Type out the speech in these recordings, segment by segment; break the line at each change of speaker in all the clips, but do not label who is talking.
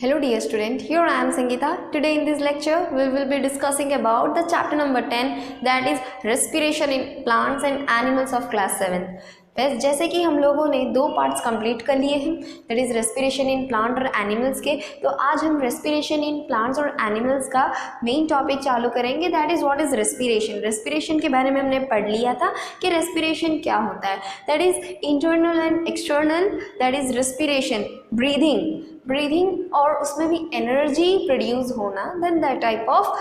Hello dear student, here I am Sangeeta. Today in this lecture we will be discussing about the chapter number 10 that is respiration in plants and animals of class 7. बस जैसे कि हम लोगों ने दो parts complete कर लिए हैं that is respiration in plant और एनिमल्स के, तो आज हम रेस्पिरेशन इन प्लांट्स और एनिमल्स का मेन टॉपिक चालू करेंगे that is what is respiration. Respiration के बारे में हमने पढ़ लिया था कि रेस्पिरेशन क्या होता है, that is internal and external, that is respiration breathing और उसमें भी एनर्जी प्रोड्यूस होना, then that type of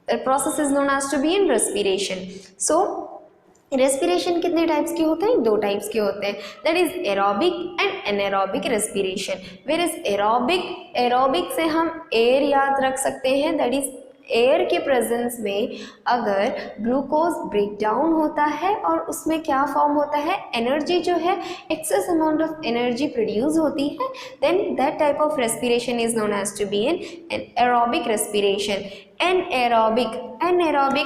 process is known as to be in respiration. So respiration कितने टाइप्स के होते हैं? दो टाइप्स के होते हैं, that is aerobic and anaerobic respiration. Where is aerobic से हम एयर याद रख सकते हैं, दैट इज एयर के प्रेजेंस में अगर ग्लूकोज ब्रेक डाउन होता है और उसमें क्या फॉर्म होता है, एनर्जी जो है excess amount of energy produce होती है, then that type of respiration is known as to be an aerobic respiration. Anaerobic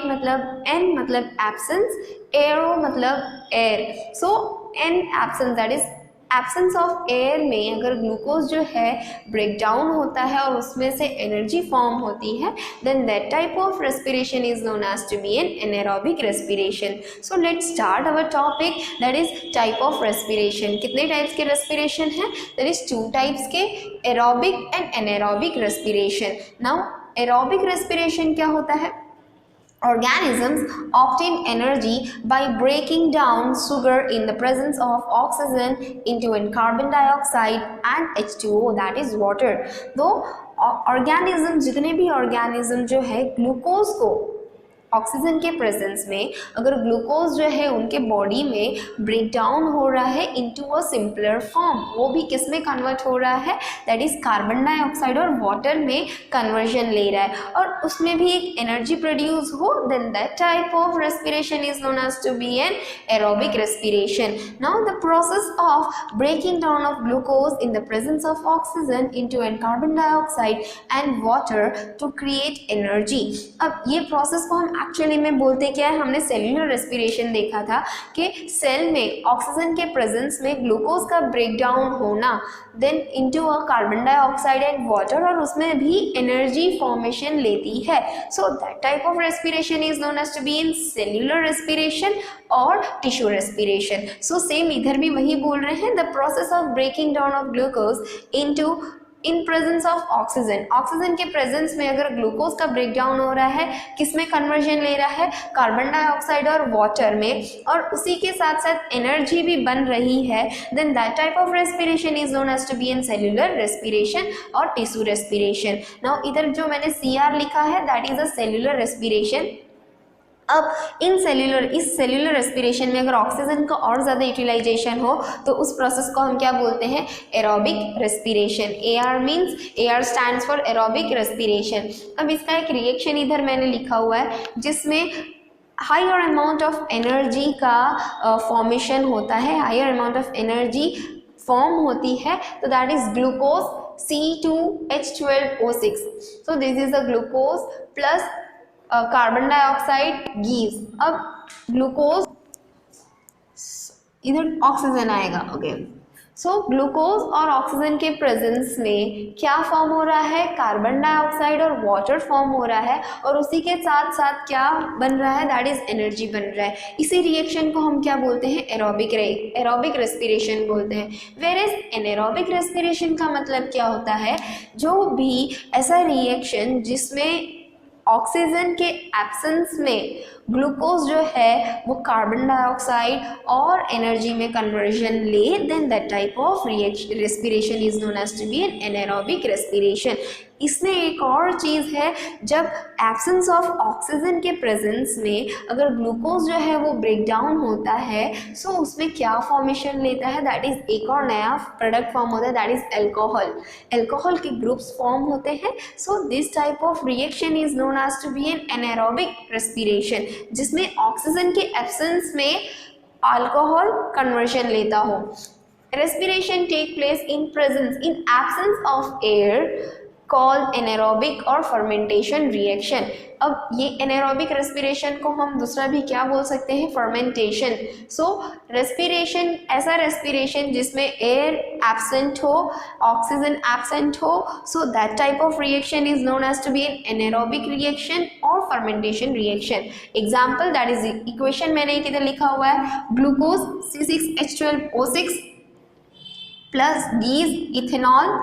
मतलब एन मतलब एब्सेंस, एरो मतलब air, so an absence that is absence of air में अगर glucose जो है break down होता है और उसमें से एनर्जी फॉर्म होती है, then that type of respiration is known as to be an anaerobic respiration. So let's start our topic that is type of respiration. कितने टाइप्स के रेस्पिरेशन है? दैट इज टू टाइप्स के, aerobic and anaerobic respiration. Now aerobic respiration क्या होता है? Organisms obtain energy by breaking down sugar in the presence of oxygen into carbon dioxide and H2O, that is water. तो organism, जितने भी organism जो है glucose को ऑक्सीजन के प्रेजेंस में अगर ग्लूकोज जो है उनके बॉडी में ब्रेक डाउन हो रहा है इनटू अ सिंपलर फॉर्म, वो भी किस में कन्वर्ट हो रहा है, दैट इज कार्बन डाइऑक्साइड और वाटर में कन्वर्जन ले रहा है और उसमें भी एक एनर्जी प्रोड्यूस हो, then that type of respiration is known as to be an aerobic respiration. Now the process of breaking down of glucose in the presence of oxygen into an carbon dioxide and water to create energy. अब ये process को हम actually में बोलते क्या है, हमने cellular respiration देखा था कि सेल में ऑक्सीजन के प्रेजेंस में ग्लूकोज का ब्रेक डाउन होना, then into a carbon dioxide and water और उसमें भी एनर्जी फॉर्मेशन लेती है। So that type of respiration is known as to be in cellular respiration और टिश्यू रेस्पिरेशन। सो सेम इधर भी वही बोल रहे हैं, the process of breaking down of glucose into in presence of oxygen. Oxygen के प्रेजेंस में अगर ग्लूकोज का ब्रेक डाउन हो रहा है, किसमें कन्वर्जन ले रहा है, कार्बन डाइऑक्साइड और वाटर में, और उसी के साथ साथ एनर्जी भी बन रही है, then that type of respiration is known as to be in cellular respiration और टिश्यू रेस्पिरेशन। नाउ इधर जो मैंने CR लिखा है that is a cellular respiration. अब इस सेल्यूलर रेस्पिरेशन में अगर ऑक्सीजन का और ज़्यादा यूटिलाइजेशन हो तो उस प्रोसेस को हम क्या बोलते हैं, aerobic respiration. AR means, AR stands for aerobic respiration. अब इसका एक रिएक्शन इधर मैंने लिखा हुआ है जिसमें हायर अमाउंट ऑफ एनर्जी का फॉर्मेशन होता है, higher amount of energy form होती है, तो that is glucose C2H12O6। So this is the glucose plus carbon dioxide gives. अब ग्लूकोज, इधर ऑक्सीजन आएगा, ओके। सो ग्लूकोज और ऑक्सीजन के प्रेजेंस में क्या फॉर्म हो रहा है, कार्बन डाइऑक्साइड और वाटर फॉर्म हो रहा है और उसी के साथ साथ क्या बन रहा है, दैट इज एनर्जी बन रहा है। इसी रिएक्शन को हम क्या बोलते हैं, एरोबिक रेस्पिरेशन बोलते हैं। वेयर इज एनारोबिक रेस्पिरेशन का मतलब क्या होता है, जो भी ऐसा रिएक्शन जिसमें ऑक्सीजन के एब्सेंस में ग्लूकोज जो है वो कार्बन डाइऑक्साइड और एनर्जी में कन्वर्जन ले, then that type of respiration is known as to be an anaerobic respiration. इसमें एक और चीज़ है, जब एब्सेंस ऑफ ऑक्सीजन के प्रेजेंस में अगर ग्लूकोज जो है वो ब्रेक डाउन होता है, सो उसमें क्या फॉर्मेशन लेता है, दैट इज एक और नया प्रोडक्ट फॉर्म होता है, दैट इज एल्कोहल। एल्कोहल के ग्रुप्स फॉर्म होते हैं। So this type of reaction is known as to be an anaerobic respiration, जिसमें ऑक्सीजन के एब्सेंस में अल्कोहल कन्वर्शन लेता हो। Respiration take place in absence of air called anaerobic और fermentation reaction. अब ये एनारोबिक रेस्पिरेशन को हम दूसरा भी क्या बोल सकते हैं, फर्मेंटेशन। सो रेस्पिरेशन, ऐसा रेस्पिरेशन जिसमें एयर एब्सेंट हो, ऑक्सीजन एब्सेंट हो, so that type of reaction is known as to be an anaerobic reaction और fermentation reaction. Example that is equation मैंने इधर लिखा हुआ है, ग्लूकोज C6H12O6 प्लस गीज इथेनॉल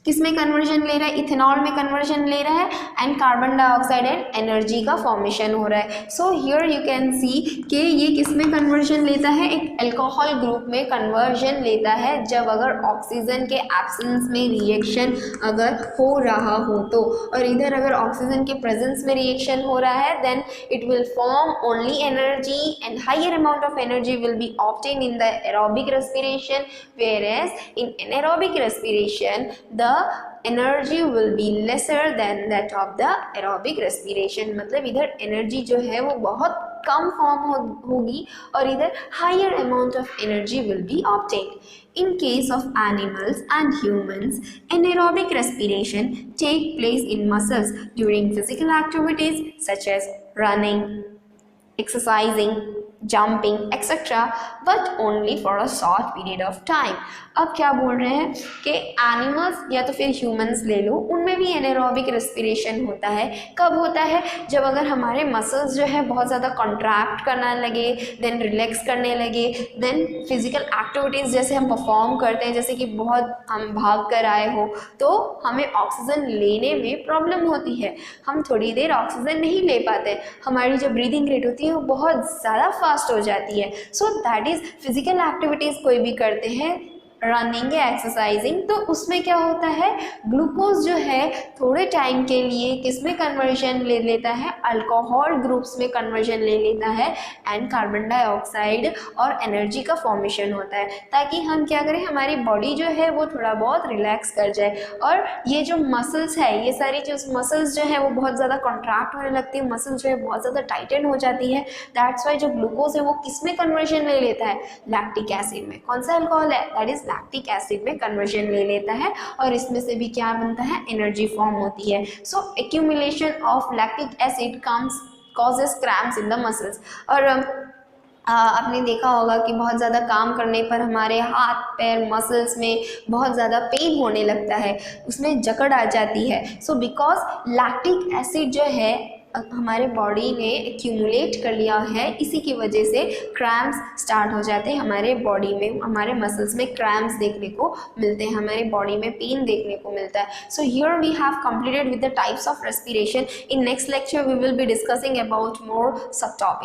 किस में कन्वर्जन ले रहा है, इथेनॉल में कन्वर्जन ले रहा है, and carbon dioxide and energy का फॉर्मेशन हो रहा है। So here you can see कि ये किस में कन्वर्जन लेता है, एक अल्कोहल ग्रुप में कन्वर्जन लेता है जब अगर ऑक्सीजन के एब्सेंस में रिएक्शन अगर हो रहा हो तो, और इधर अगर ऑक्सीजन के प्रेजेंस में रिएक्शन हो रहा है then it will form only energy and higher amount of energy will be obtain in the aerobic respiration, whereas in anaerobic respiration the energy will be lesser than that of the aerobic respiration। मतलब इधर energy जो है वो बहुत कम form होगी और इधर higher amount of energy will be obtained। In case of animals and humans, anaerobic respiration take place in muscles during physical activities such as running, exercising, jumping, etc. but only for a short period of time। अब क्या बोल रहे हैं कि animals या तो फिर humans ले लो, उनमें भी एनारोबिक रेस्पिरेशन होता है। कब होता है, जब अगर हमारे मसल्स जो है बहुत ज़्यादा कॉन्ट्रैक्ट करने लगे, देन रिलैक्स करने लगे, देन फिजिकल एक्टिविटीज़ जैसे हम परफॉर्म करते हैं, जैसे कि बहुत हम भाग कर आए हो तो हमें ऑक्सीजन लेने में प्रॉब्लम होती है, हम थोड़ी देर ऑक्सीजन नहीं ले पाते, हमारी जो ब्रीदिंग रेट होती है वो बहुत ज़्यादा फास्ट हो जाती है। So that is physical activities कोई भी करते हैं, रनिंग या एक्सरसाइजिंग, तो उसमें क्या होता है, ग्लूकोज जो है थोड़े टाइम के लिए किस में कन्वर्जन ले लेता है, अल्कोहल ग्रुप्स में कन्वर्जन ले लेता है एंड कार्बन डाइऑक्साइड और एनर्जी का फॉर्मेशन होता है, ताकि हम क्या करें, हमारी बॉडी जो है वो थोड़ा बहुत रिलैक्स कर जाए। और ये जो मसल्स है, ये सारी जो मसल्स जो है वो बहुत ज़्यादा कॉन्ट्रैक्ट होने लगती है, मसल्स जो है बहुत ज़्यादा टाइटन हो जाती है। दैट्स वाई जो ग्लूकोज है वो किस में कन्वर्जन ले लेता है, लैक्टिक एसिड में। कौन सा अल्कोहल है, दैट इज लैक्टिक एसिड में कन्वर्जन ले लेता है और इसमें से भी क्या बनता है, एनर्जी फॉर्म होती है। So accumulation of lactic acid causes cramps in the muscles. और आपने देखा होगा कि बहुत ज़्यादा काम करने पर हमारे हाथ पैर मसल्स में बहुत ज़्यादा पेन होने लगता है, उसमें जकड़ आ जाती है। सो बिकॉज लैक्टिक एसिड जो है हमारे बॉडी ने एक्यूमुलेट कर लिया है, इसी की वजह से क्रैम्प्स स्टार्ट हो जाते हैं हमारे बॉडी में, हमारे मसल्स में क्रैम्प्स देखने को मिलते हैं, हमारे बॉडी में पेन देखने को मिलता है। So here we have completed with the types of respiration. In next lecture we will be discussing about more sub topic.